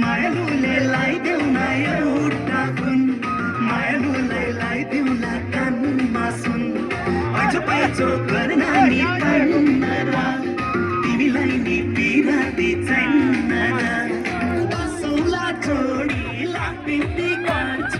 मायालुले लाइदेऊ न एउटा गुण मायालुलाई लाइदेऊला कानमा सुन अझ पाइचो गर्न नि पाउन र तिमीलाई नि पिराती चाहिन्न र बसौला छोडी लाग्ने गर्छ